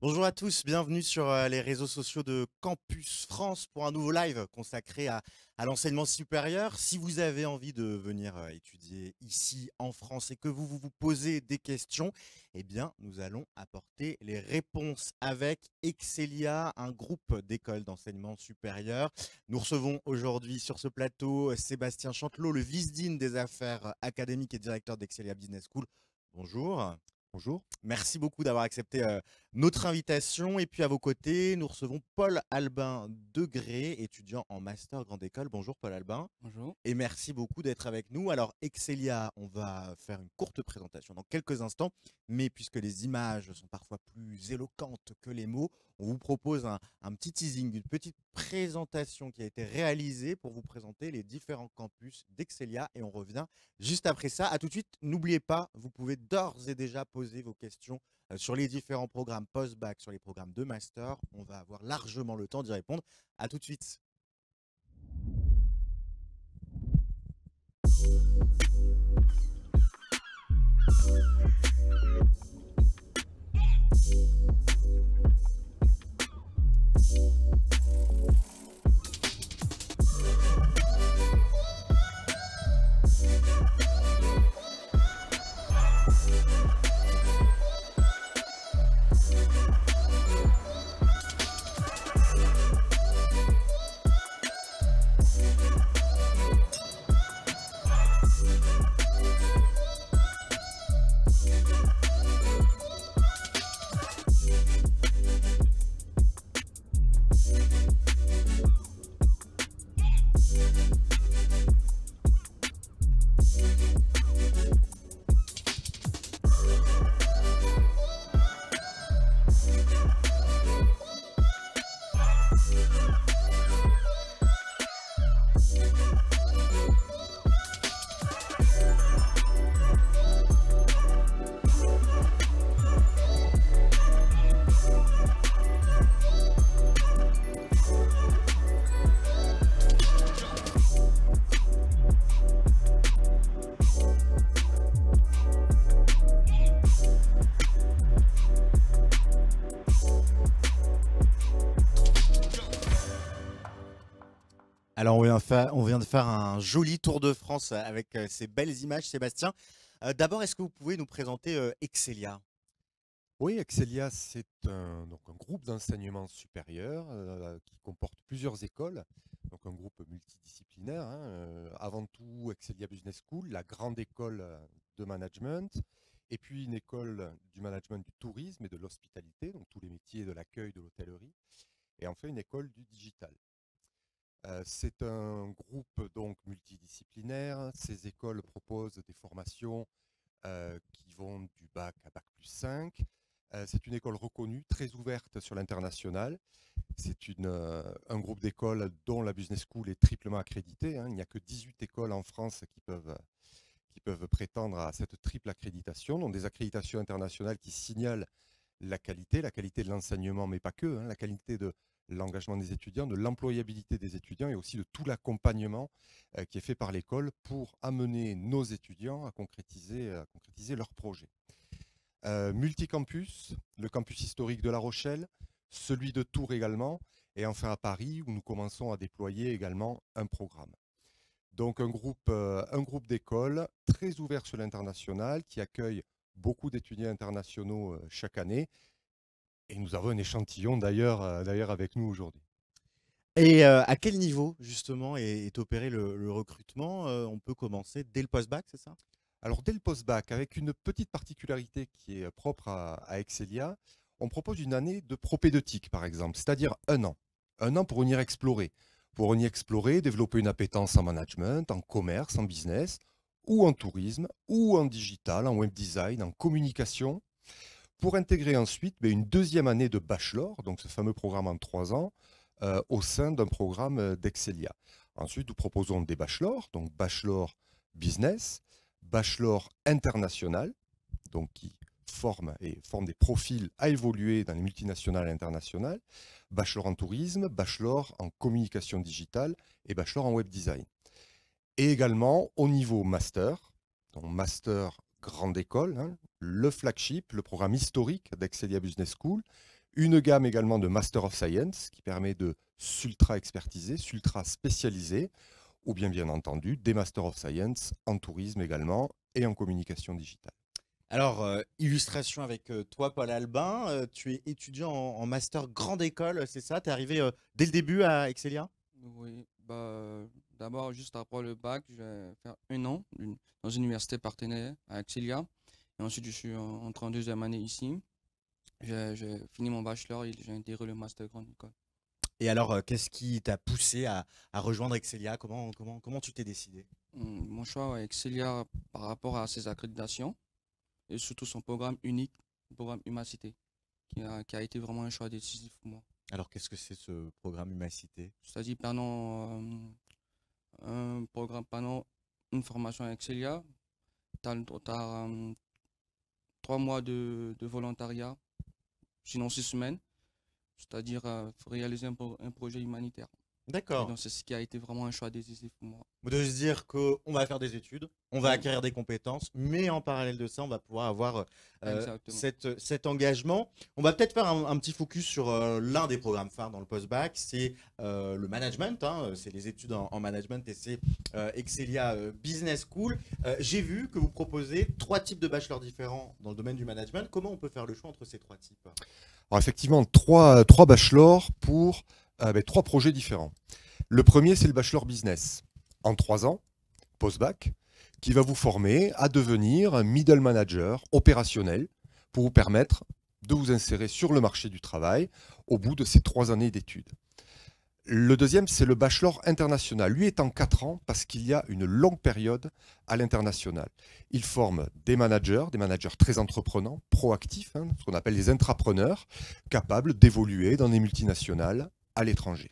Bonjour à tous, bienvenue sur les réseaux sociaux de Campus France pour un nouveau live consacré à l'enseignement supérieur. Si vous avez envie de venir étudier ici en France et que vous posez des questions, eh bien, nous allons apporter les réponses avec Excelia, un groupe d'écoles d'enseignement supérieur. Nous recevons aujourd'hui sur ce plateau Sébastien Chantelot, le vice-dean des affaires académiques et directeur d'Excelia Business School. Bonjour. Bonjour. Merci beaucoup d'avoir accepté notre invitation. Et puis à vos côtés, nous recevons Paul Albin Degré, étudiant en master grande école. Bonjour Paul Albin. Bonjour. Et merci beaucoup d'être avec nous. Alors, Excelia, on va faire une courte présentation dans quelques instants, mais puisque les images sont parfois plus éloquentes que les mots, on vous propose un petit teasing, une petite présentation qui a été réalisée pour vous présenter les différents campus d'Excelia. Et on revient juste après ça. À tout de suite. N'oubliez pas, vous pouvez d'ores et déjà poser vos questions sur les différents programmes post-bac, sur les programmes de master. On va avoir largement le temps d'y répondre. À tout de suite. Alors, on vient de faire un joli tour de France avec ces belles images, Sébastien. D'abord, est-ce que vous pouvez nous présenter Excelia? Oui, Excelia, c'est donc un groupe d'enseignement supérieur qui comporte plusieurs écoles, donc un groupe multidisciplinaire, hein, avant tout, Excelia Business School, la grande école de management, et puis une école du management du tourisme et de l'hospitalité, donc tous les métiers de l'accueil, de l'hôtellerie, et enfin une école du digital. C'est un groupe donc multidisciplinaire. Ces écoles proposent des formations qui vont du bac à bac plus 5. C'est une école reconnue, très ouverte sur l'international. C'est un groupe d'écoles dont la Business School est triplement accréditée, hein. Il n'y a que 18 écoles en France qui peuvent prétendre à cette triple accréditation, donc des accréditations internationales qui signalent la qualité de l'enseignement, mais pas que, hein, la qualité de l'engagement des étudiants, de l'employabilité des étudiants et aussi de tout l'accompagnement qui est fait par l'école pour amener nos étudiants à concrétiser leurs projets. Multicampus, le campus historique de La Rochelle, celui de Tours également, et enfin à Paris où nous commençons à déployer également un programme. Donc un groupe d'écoles très ouvert sur l'international qui accueille beaucoup d'étudiants internationaux chaque année. Et nous avons un échantillon d'ailleurs avec nous aujourd'hui. Et à quel niveau, justement, est opéré le recrutement? On peut commencer dès le post-bac, c'est ça? Alors dès le post-bac, avec une petite particularité qui est propre à Excelia, on propose une année de propédeutique par exemple, c'est-à-dire un an. Un an pour venir explorer. Pour venir explorer, développer une appétence en management, en commerce, en business, ou en tourisme, ou en digital, en web design, en communication, pour intégrer ensuite une deuxième année de bachelor, donc ce fameux programme en 3 ans, au sein d'un programme d'Excelia. Ensuite, nous proposons des bachelors, donc bachelor business, bachelor international, donc qui forment des profils à évoluer dans les multinationales et internationales, bachelor en tourisme, bachelor en communication digitale et bachelor en web design. Et également au niveau master, donc master grande école, hein, le flagship, le programme historique d'Excelia Business School, Une gamme également de Master of Science qui permet de s'ultra expertiser, s'ultra spécialiser, ou bien entendu des Master of Science en tourisme également et en communication digitale. Alors, illustration avec toi, Paul Albin. Tu es étudiant en master grande école, c'est ça? Tu es arrivé dès le début à Excelia? Oui, d'abord, juste après le bac, je vais faire un an dans une université partenaire à Excelia. Et ensuite, je suis entré en deuxième année ici. J'ai fini mon bachelor et j'ai intégré le master grande école. Et alors, qu'est-ce qui t'a poussé à rejoindre Excelia? Comment tu t'es décidé? Mon choix à Excelia par rapport à ses accréditations et surtout son programme unique, le programme Humacité, qui a été vraiment un choix décisif pour moi. Alors, qu'est-ce que c'est ce programme Humacité? C'est-à-dire pendant un programme, pendant une formation à Excelia, tu as 3 mois de volontariat, sinon 6 semaines, c'est-à-dire réaliser un projet humanitaire. Et D'accord. donc c'est ce qui a été vraiment un choix décisif pour moi. De se dire qu'on va faire des études, on va Oui. acquérir des compétences, mais en parallèle de ça, on va pouvoir avoir Exactement. cet engagement. On va peut-être faire un petit focus sur l'un des programmes phares dans le post-bac, c'est le management, hein, c'est les études en management et c'est Excelia Business School. J'ai vu que vous proposez 3 types de bachelors différents dans le domaine du management. Comment on peut faire le choix entre ces 3 types? Alors effectivement, trois bachelors pour 3 projets différents. Le premier, c'est le bachelor business, en 3 ans, post-bac, qui va vous former à devenir un middle manager opérationnel pour vous permettre de vous insérer sur le marché du travail au bout de ces 3 années d'études. Le deuxième, c'est le bachelor international. Lui est en 4 ans parce qu'il y a une longue période à l'international. Il forme des managers très entreprenants, proactifs, hein, ce qu'on appelle les intrapreneurs, capables d'évoluer dans des multinationales à l'étranger.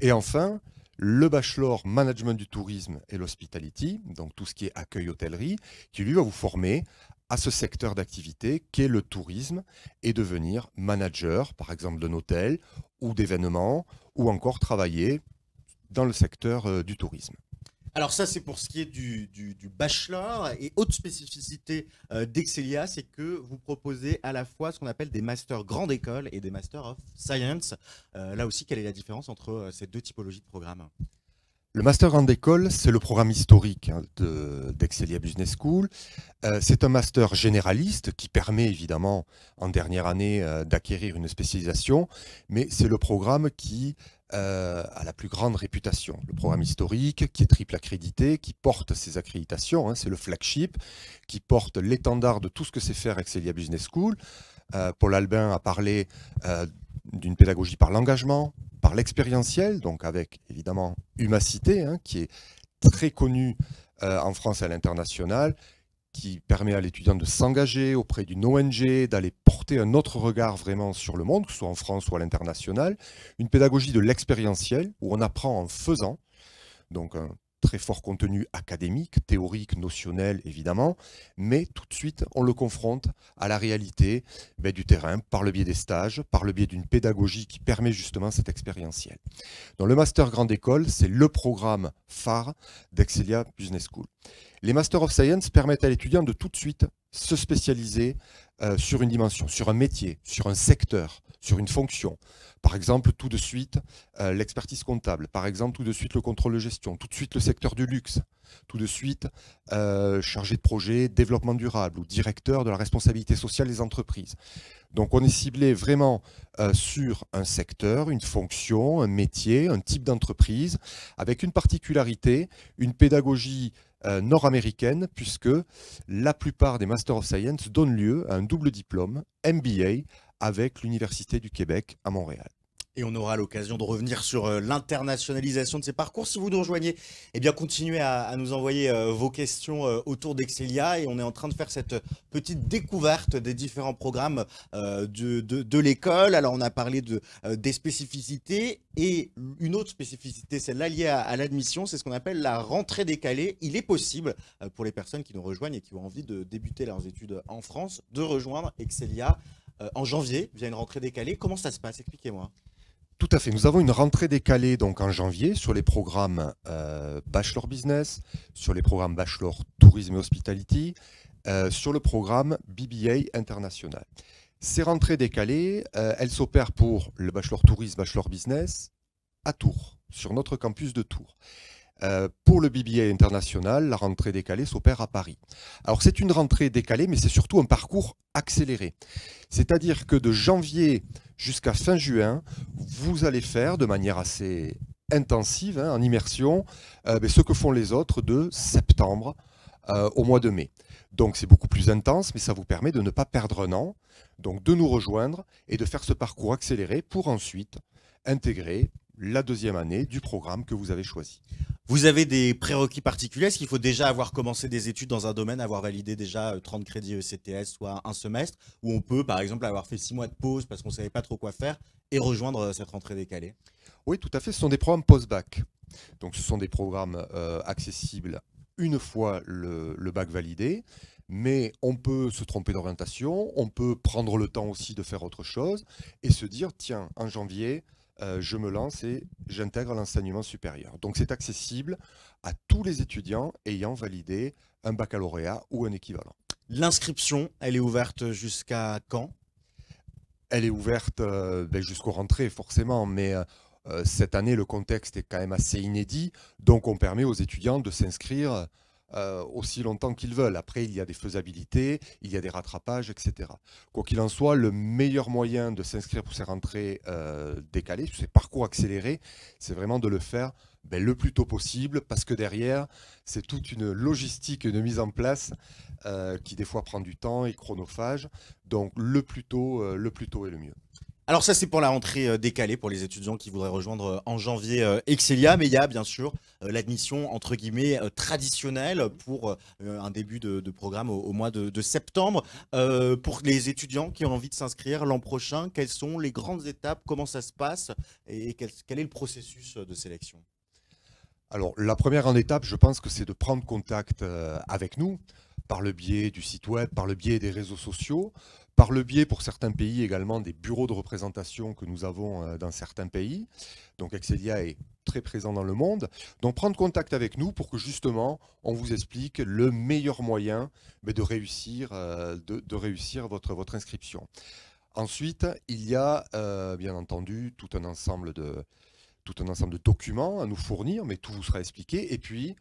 Et enfin, le bachelor management du tourisme et l'hospitality, donc tout ce qui est accueil hôtellerie, qui lui va vous former à ce secteur d'activité qu'est le tourisme et devenir manager, par exemple d'un hôtel ou d'événements, ou encore travailler dans le secteur du tourisme. Alors ça, c'est pour ce qui est du bachelor. Et autre spécificité d'Excelia, c'est que vous proposez à la fois ce qu'on appelle des masters grande école et des masters of science. Là aussi, quelle est la différence entre ces 2 typologies de programmes? Le Master Grande École, c'est le programme historique d'Excelia Business School. C'est un master généraliste qui permet évidemment en dernière année d'acquérir une spécialisation, mais c'est le programme qui a la plus grande réputation. Le programme historique qui est triple accrédité, qui porte ses accréditations, hein, c'est le flagship, qui porte l'étendard de tout ce que c'est faire Excelia Business School. Paul Albin a parlé d'une pédagogie par l'engagement, par l'expérientiel, donc avec évidemment Humacité, hein, qui est très connue en France et à l'international, qui permet à l'étudiant de s'engager auprès d'une ONG, d'aller porter un autre regard vraiment sur le monde, que ce soit en France ou à l'international. Une pédagogie de l'expérientiel, où on apprend en faisant, donc un très fort contenu académique, théorique, notionnel évidemment, mais tout de suite on le confronte à la réalité du terrain par le biais des stages, par le biais d'une pédagogie qui permet justement cet expérientiel. Donc le Master Grande École, c'est le programme phare d'Excelia Business School. Les Master of Science permettent à l'étudiant de tout de suite se spécialiser sur une dimension, sur un métier, sur un secteur, sur une fonction. Par exemple, tout de suite, l'expertise comptable. Par exemple, tout de suite, le contrôle de gestion. Tout de suite, le secteur du luxe. Tout de suite, chargé de projet, développement durable ou directeur de la responsabilité sociale des entreprises. Donc, on est ciblé vraiment sur un secteur, une fonction, un métier, un type d'entreprise, avec une particularité, une pédagogie nord-américaine, puisque la plupart des Master of Science donnent lieu à un double diplôme, MBA, avec l'Université du Québec à Montréal. Et on aura l'occasion de revenir sur l'internationalisation de ces parcours. Si vous nous rejoignez, eh bien, continuez à nous envoyer vos questions autour d'Excelia. Et on est en train de faire cette petite découverte des différents programmes de l'école. Alors, on a parlé des spécificités. Et une autre spécificité, celle-là liée à l'admission, c'est ce qu'on appelle la rentrée décalée. Il est possible pour les personnes qui nous rejoignent et qui ont envie de débuter leurs études en France, de rejoindre Excelia en janvier via une rentrée décalée. Comment ça se passe? Expliquez-moi. Tout à fait. Nous avons une rentrée décalée donc en janvier sur les programmes Bachelor Business, sur les programmes Bachelor Tourisme et Hospitality, sur le programme BBA International. Ces rentrées décalées, elles s'opèrent pour le bachelor tourisme, bachelor business à Tours, sur notre campus de Tours. Pour le BBA international, la rentrée décalée s'opère à Paris. Alors c'est une rentrée décalée, mais c'est surtout un parcours accéléré. C'est-à-dire que de janvier jusqu'à fin juin, vous allez faire de manière assez intensive, en immersion, ce que font les autres de septembre au mois de mai. Donc c'est beaucoup plus intense, mais ça vous permet de ne pas perdre un an, donc de nous rejoindre et de faire ce parcours accéléré pour ensuite intégrer la deuxième année du programme que vous avez choisi. Vous avez des prérequis particuliers? Est-ce qu'il faut déjà avoir commencé des études dans un domaine, avoir validé déjà 30 crédits ECTS, soit un semestre, ou on peut par exemple avoir fait 6 mois de pause parce qu'on ne savait pas trop quoi faire et rejoindre cette rentrée décalée? Oui, tout à fait, ce sont des programmes post-bac. Donc ce sont des programmes accessibles une fois le bac validé, mais on peut se tromper d'orientation, on peut prendre le temps aussi de faire autre chose et se dire, tiens, en janvier, je me lance et j'intègre l'enseignement supérieur. Donc c'est accessible à tous les étudiants ayant validé un baccalauréat ou un équivalent. L'inscription, elle est ouverte jusqu'à quand? Elle est ouverte jusqu'aux rentrées forcément, mais cette année le contexte est quand même assez inédit, donc on permet aux étudiants de s'inscrire aussi longtemps qu'ils veulent. Après, il y a des faisabilités, il y a des rattrapages, etc. Quoi qu'il en soit, le meilleur moyen de s'inscrire pour ces rentrées décalées, ces parcours accélérés, c'est vraiment de le faire le plus tôt possible, parce que derrière, c'est toute une logistique, une mise en place qui des fois prend du temps et chronophage. Donc le plus tôt est le mieux. Alors ça, c'est pour la rentrée décalée pour les étudiants qui voudraient rejoindre en janvier Excelia, mais il y a bien sûr l'admission entre guillemets traditionnelle pour un début de programme au mois de septembre. Pour les étudiants qui ont envie de s'inscrire l'an prochain, quelles sont les grandes étapes, comment ça se passe et quel est le processus de sélection? Alors la première grande étape, je pense que c'est de prendre contact avec nous, par le biais du site web, par le biais des réseaux sociaux, par le biais pour certains pays également des bureaux de représentation que nous avons dans certains pays. Donc Excelia est très présent dans le monde. Donc prendre contact avec nous pour que justement on vous explique le meilleur moyen de réussir, votre inscription. Ensuite, il y a bien entendu tout un ensemble de documents à nous fournir, mais tout vous sera expliqué. Et puis,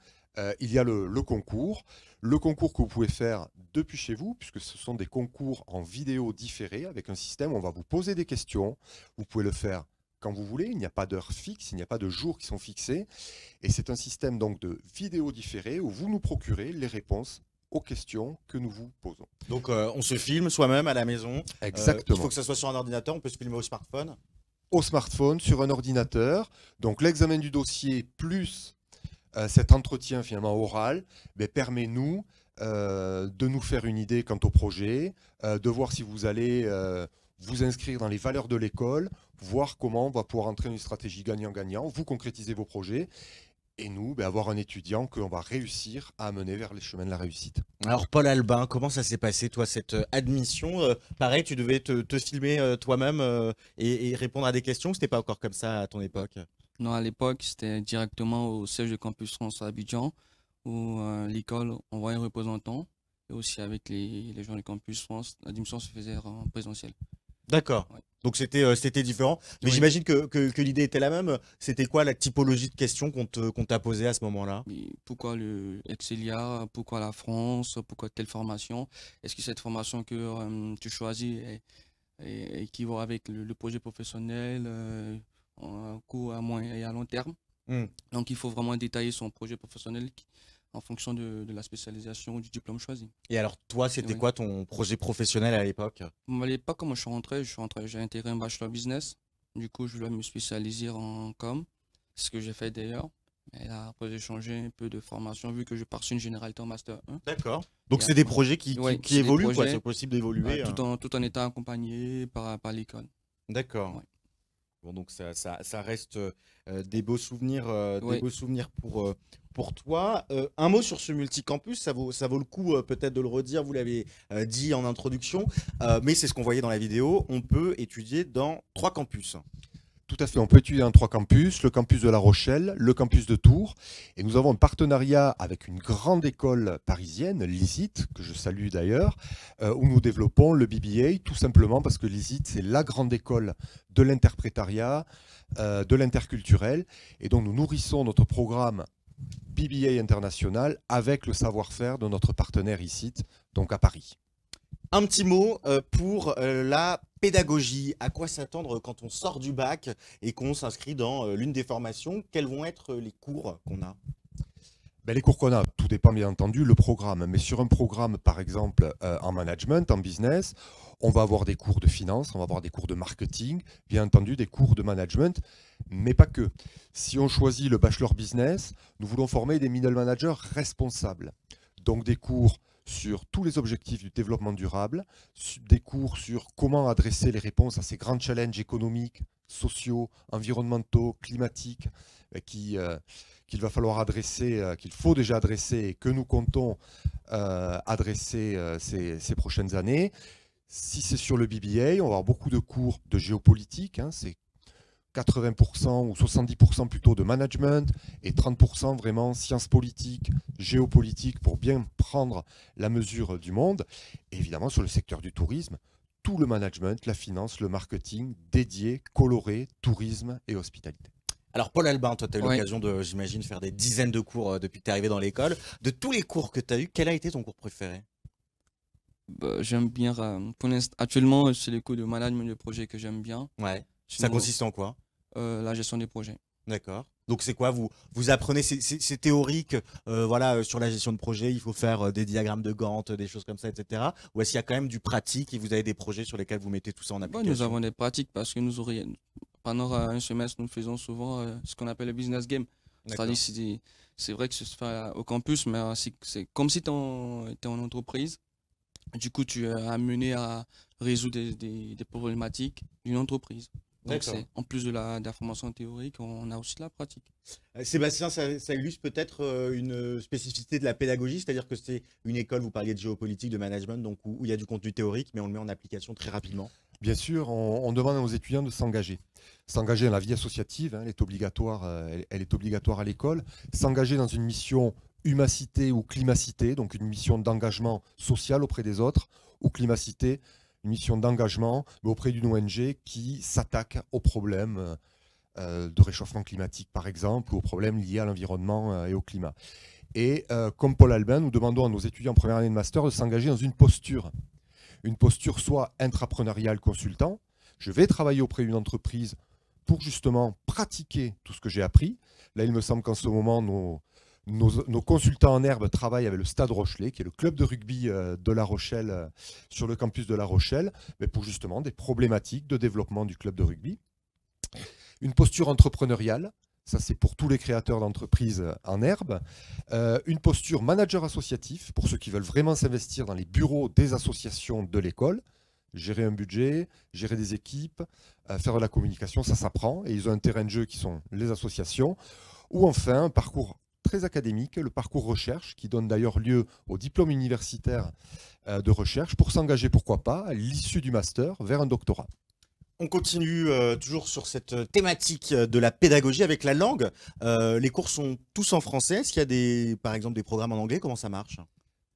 il y a le concours que vous pouvez faire depuis chez vous, puisque ce sont des concours en vidéo différés, avec un système où on va vous poser des questions. Vous pouvez le faire quand vous voulez, il n'y a pas d'heure fixe, il n'y a pas de jours qui sont fixés. Et c'est un système donc de vidéo différé où vous nous procurez les réponses aux questions que nous vous posons. Donc on se filme soi-même à la maison. Exactement. Il faut que ça soit sur un ordinateur, on peut se filmer au smartphone. Au smartphone, sur un ordinateur. Donc l'examen du dossier plus cet entretien finalement oral permet nous de nous faire une idée quant au projet, de voir si vous allez vous inscrire dans les valeurs de l'école, voir comment on va pouvoir entrer une stratégie gagnant-gagnant, vous concrétiser vos projets et nous avoir un étudiant qu'on va réussir à amener vers les chemins de la réussite. Alors Paul Albin, comment ça s'est passé toi cette admission? Pareil, tu devais te filmer toi-même et répondre à des questions, c'était pas encore comme ça à ton époque? Non, à l'époque, c'était directement au siège de Campus France à Abidjan, où l'école envoyait un représentant, et aussi avec les gens du Campus France, l'admission se faisait en présentiel. D'accord. Ouais. Donc c'était différent. Mais Oui. j'imagine que l'idée était la même. C'était quoi la typologie de questions qu'on t'a posée à ce moment-là? Mais pourquoi le Excelia? Pourquoi la France? Pourquoi telle formation? Est-ce que cette formation que tu choisis équivaut avec le projet professionnel à court, à moyen et à long terme? Donc il faut vraiment détailler son projet professionnel en fonction de la spécialisation ou du diplôme choisi. Et alors toi, c'était Oui. quoi ton projet professionnel à l'époque? À l'époque, comment je suis rentré, j'ai intégré un bachelor business. Du coup, je dois me spécialiser en com. C'est ce que j'ai fait d'ailleurs. Et là, après, j'ai changé un peu de formation vu que je pars sur une généralité en master 1. D'accord. Donc Et c'est des après- projets qui Ouais, c'est des évoluent, quoi. projets, C'est possible d'évoluer. tout en étant accompagné par l'école. D'accord. Ouais. Bon, donc ça reste des beaux souvenirs, Oui. des beaux souvenirs pour toi. Un mot sur ce multicampus, ça vaut le coup peut-être de le redire, vous l'avez dit en introduction, mais c'est ce qu'on voyait dans la vidéo, on peut étudier dans 3 campus. Tout Tout à fait, on peut étudier dans 3 campus, le campus de La Rochelle, le campus de Tours, et nous avons un partenariat avec une grande école parisienne, l'ISIT, que je salue d'ailleurs, où nous développons le BBA, tout simplement parce que l'ISIT, c'est la grande école de l'interprétariat, de l'interculturel, et donc nous nourrissons notre programme BBA international avec le savoir-faire de notre partenaire ISIT, donc à Paris. Un petit mot pour la pédagogie. À quoi s'attendre quand on sort du bac et qu'on s'inscrit dans l'une des formations? Quels vont être les cours qu'on a? Les cours qu'on a, tout dépend bien entendu le programme. Mais sur un programme, par exemple, en management, en business, on va avoir des cours de finance, on va avoir des cours de marketing, bien entendu des cours de management, mais pas que. Si on choisit le bachelor business, nous voulons former des middle managers responsables. Donc des cours sur tous les objectifs du développement durable, des cours sur comment adresser les réponses à ces grands challenges économiques, sociaux, environnementaux, climatiques, qu'il va falloir adresser, qu'il faut déjà adresser et que nous comptons adresser ces prochaines années. Si c'est sur le BBA, on va avoir beaucoup de cours de géopolitique, c'est 80% ou 70% plutôt de management et 30% vraiment sciences politiques, géopolitique pour bien prendre la mesure du monde. Et évidemment, sur le secteur du tourisme, tout le management, la finance, le marketing dédié, coloré, tourisme et hospitalité. Alors Paul Albin, toi tu as eu l'occasion de, j'imagine, faire des dizaines de cours depuis que tu es arrivé dans l'école. De tous les cours que tu as eu, quel a été ton cours préféré? J'aime bien, actuellement c'est les cours de management de projet que j'aime bien. Ouais. Sinon, Ça consiste en quoi? la gestion des projets. D'accord. Donc c'est quoi, vous apprenez, c'est théorique, voilà, sur la gestion de projet, il faut faire des diagrammes de Gantt, des choses comme ça, etc. Ou est-ce qu'il y a quand même du pratique et vous avez des projets sur lesquels vous mettez tout ça en application? Nous avons des pratiques parce que pendant un semestre, nous faisons souvent ce qu'on appelle le business game. C'est-à-dire, c'est vrai que ça se fait au campus, mais c'est comme si tu étais en entreprise. Du coup, tu es amené à résoudre des problématiques d'une entreprise. Donc, en plus de la formation théorique, on a aussi de la pratique. Sébastien, ça illustre peut-être une spécificité de la pédagogie, c'est-à-dire que c'est une école, vous parliez de géopolitique, de management, donc où il y a du contenu théorique, mais on le met en application très rapidement. Bien sûr, on demande à nos étudiants de s'engager. S'engager dans la vie associative, elle est obligatoire, elle est obligatoire à l'école. S'engager dans une mission humacité ou climacité, donc une mission d'engagement social auprès des autres, ou climacité, une mission d'engagement auprès d'une ONG qui s'attaque aux problèmes de réchauffement climatique, par exemple, ou aux problèmes liés à l'environnement et au climat. Et comme Paul Albin, nous demandons à nos étudiants en première année de master de s'engager dans une posture soit intrapreneuriale consultant. Je vais travailler auprès d'une entreprise pour justement pratiquer tout ce que j'ai appris. Là, il me semble qu'en ce moment, nos consultants en herbe travaillent avec le Stade Rochelet, qui est le club de rugby de La Rochelle, sur le campus de La Rochelle, mais pour justement des problématiques de développement du club de rugby. Une posture entrepreneuriale, ça c'est pour tous les créateurs d'entreprises en herbe. Une posture manager associatif, pour ceux qui veulent vraiment s'investir dans les bureaux des associations de l'école. Gérer un budget, gérer des équipes, faire de la communication, ça s'apprend. Et ils ont un terrain de jeu qui sont les associations. Ou enfin, un parcours très académique, le parcours recherche, qui donne d'ailleurs lieu au diplôme universitaire de recherche, pour s'engager, pourquoi pas, à l'issue du master, vers un doctorat. On continue toujours sur cette thématique de la pédagogie avec la langue. Les cours sont tous en français. Est-ce qu'il y a par exemple des programmes en anglais? Comment ça marche?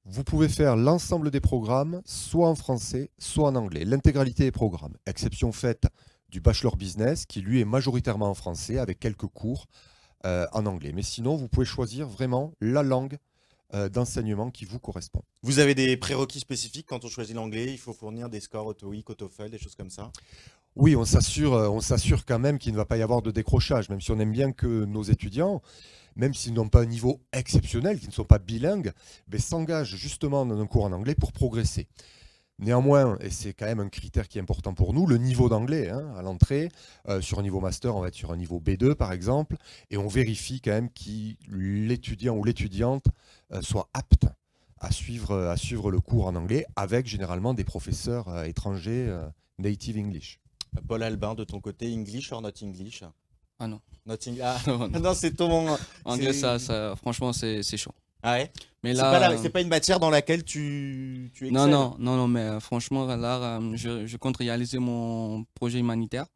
Vous pouvez faire l'ensemble des programmes, soit en français, soit en anglais. L'intégralité des programmes, exception faite du bachelor business, qui lui est majoritairement en français, avec quelques cours en anglais. Mais sinon, vous pouvez choisir vraiment la langue d'enseignement qui vous correspond. Vous avez des prérequis spécifiques quand on choisit l'anglais? Il faut fournir des scores au TOEIC, au TOEFL, des choses comme ça? Oui, on s'assure quand même qu'il ne va pas y avoir de décrochage, même si on aime bien que nos étudiants, même s'ils n'ont pas un niveau exceptionnel, qu'ils ne sont pas bilingues, s'engagent justement dans un cours en anglais pour progresser. Néanmoins, et c'est quand même un critère qui est important pour nous, le niveau d'anglais à l'entrée, sur un niveau master, on va être sur un niveau B2 par exemple, et on vérifie quand même que l'étudiant ou l'étudiante soit apte à suivre le cours en anglais, avec généralement des professeurs étrangers native English. Paul Albin, de ton côté, English or not English? Ah non. Not English. Non, c'est ton... Anglais, franchement, c'est chaud. Ah ouais? Mais là, c'est pas une matière dans laquelle tu excelles? Non, mais franchement, là, je compte réaliser mon projet humanitaire.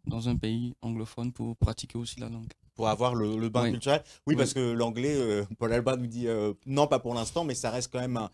dans un pays anglophone pour pratiquer aussi la langue. Pour avoir le bain Oui. culturel. Oui, Oui. parce que l'anglais, Paul Alba nous dit non, pas pour l'instant, mais ça reste quand même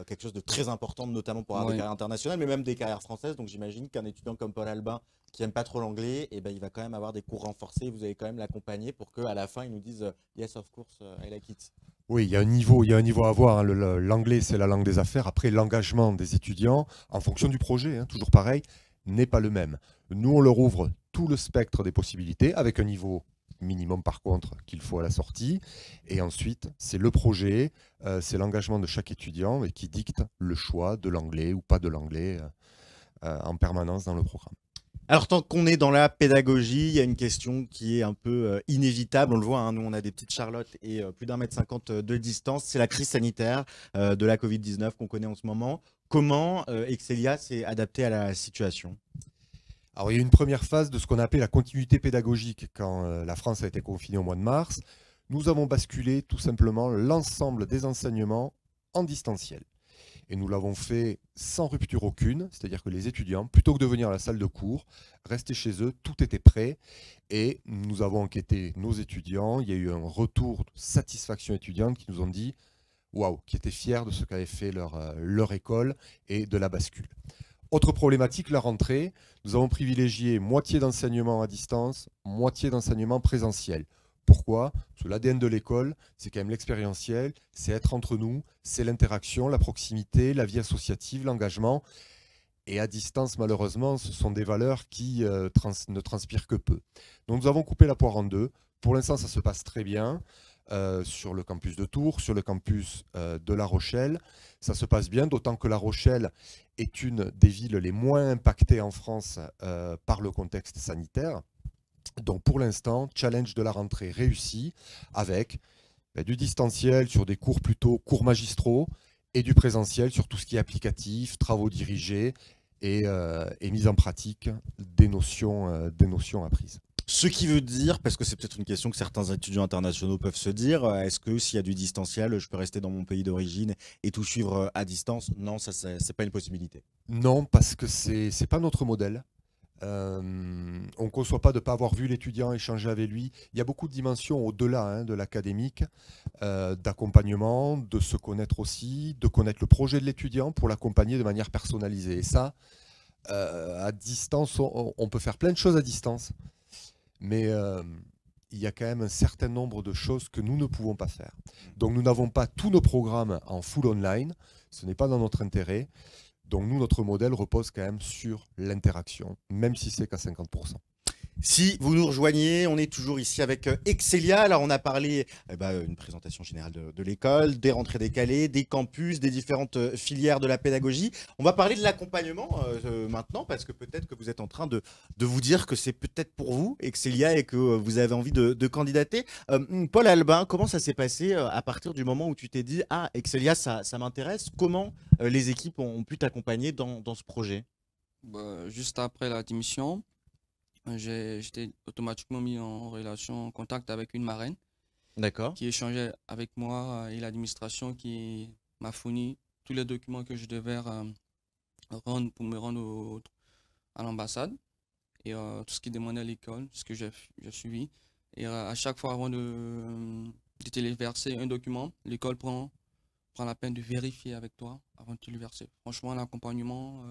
quelque chose de très important, notamment pour avoir des Oui. carrières internationales, mais même des carrières françaises. Donc j'imagine qu'un étudiant comme Paul Alba, qui n'aime pas trop l'anglais, eh ben, il va quand même avoir des cours renforcés. Vous allez quand même l'accompagner pour qu'à la fin, il nous dise yes, of course, I like it. Oui, il y a un niveau à avoir, hein. L'anglais, c'est la langue des affaires. Après, l'engagement des étudiants, en fonction du projet, hein, toujours pareil, n'est pas le même. Nous, on leur ouvre tout le spectre des possibilités, avec un niveau minimum par contre qu'il faut à la sortie. Et ensuite, c'est le projet, c'est l'engagement de chaque étudiant et qui dicte le choix de l'anglais ou pas de l'anglais en permanence dans le programme. Alors, tant qu'on est dans la pédagogie, il y a une question qui est un peu inévitable. On le voit, hein, nous, on a des petites Charlottes et plus d'1,50 m de distance. C'est la crise sanitaire de la Covid-19 qu'on connaît en ce moment. Comment Excelia s'est adapté à la situation? Alors, il y a eu une première phase de ce qu'on appelait la continuité pédagogique quand la France a été confinée au mois de mars. Nous avons basculé tout simplement l'ensemble des enseignements en distanciel. Et nous l'avons fait sans rupture aucune, c'est-à-dire que les étudiants, plutôt que de venir à la salle de cours, restaient chez eux, tout était prêt. Et nous avons enquêté nos étudiants. Il y a eu un retour de satisfaction étudiante qui nous ont dit waouh, qui étaient fiers de ce qu'avait fait leur école et de la bascule. Autre problématique, la rentrée. Nous avons privilégié moitié d'enseignement à distance, moitié d'enseignement présentiel. Pourquoi? Parce que l'ADN de l'école, c'est quand même l'expérientiel, c'est être entre nous, c'est l'interaction, la proximité, la vie associative, l'engagement. Et à distance, malheureusement, ce sont des valeurs qui ne transpirent que peu. Donc nous avons coupé la poire en deux. Pour l'instant, ça se passe très bien. Sur le campus de Tours, sur le campus de La Rochelle. Ça se passe bien, d'autant que La Rochelle est une des villes les moins impactées en France par le contexte sanitaire. Donc pour l'instant, challenge de la rentrée réussi avec du distanciel sur des cours plutôt cours magistraux et du présentiel sur tout ce qui est applicatif, travaux dirigés et mise en pratique des notions apprises. Ce qui veut dire, parce que c'est peut-être une question que certains étudiants internationaux peuvent se dire, est-ce que s'il y a du distanciel, je peux rester dans mon pays d'origine et tout suivre à distance? Non, ça, c'est pas une possibilité. Non, parce que c'est pas notre modèle. On ne conçoit pas de ne pas avoir vu l'étudiant, échanger avec lui. Il y a beaucoup de dimensions au-delà de l'académique, d'accompagnement, de se connaître aussi, de connaître le projet de l'étudiant pour l'accompagner de manière personnalisée. Et ça, à distance, on peut faire plein de choses à distance, mais il y a quand même un certain nombre de choses que nous ne pouvons pas faire. Donc nous n'avons pas tous nos programmes en full online, ce n'est pas dans notre intérêt. Donc nous, notre modèle repose quand même sur l'interaction, même si c'est qu'à 50%. Si vous nous rejoignez, on est toujours ici avec Excelia. Alors on a parlé une présentation générale de l'école, des rentrées décalées, des campus, des différentes filières de la pédagogie. On va parler de l'accompagnement maintenant, parce que peut-être que vous êtes en train de vous dire que c'est peut-être pour vous, Excelia, et que vous avez envie de candidater. Paul Albin, comment ça s'est passé à partir du moment où tu t'es dit « Ah, Excelia, ça m'intéresse ». Comment les équipes ont pu t'accompagner dans ce projet? Juste après la démission, j'étais automatiquement mis en relation, en contact avec une marraine D'accord. qui échangeait avec moi et l'administration qui m'a fourni tous les documents que je devais rendre pour me rendre à l'ambassade et tout ce qui demandait à l'école, ce que j'ai suivi. Et à chaque fois avant de téléverser un document, l'école prend la peine de vérifier avec toi avant de te le verser. Franchement, l'accompagnement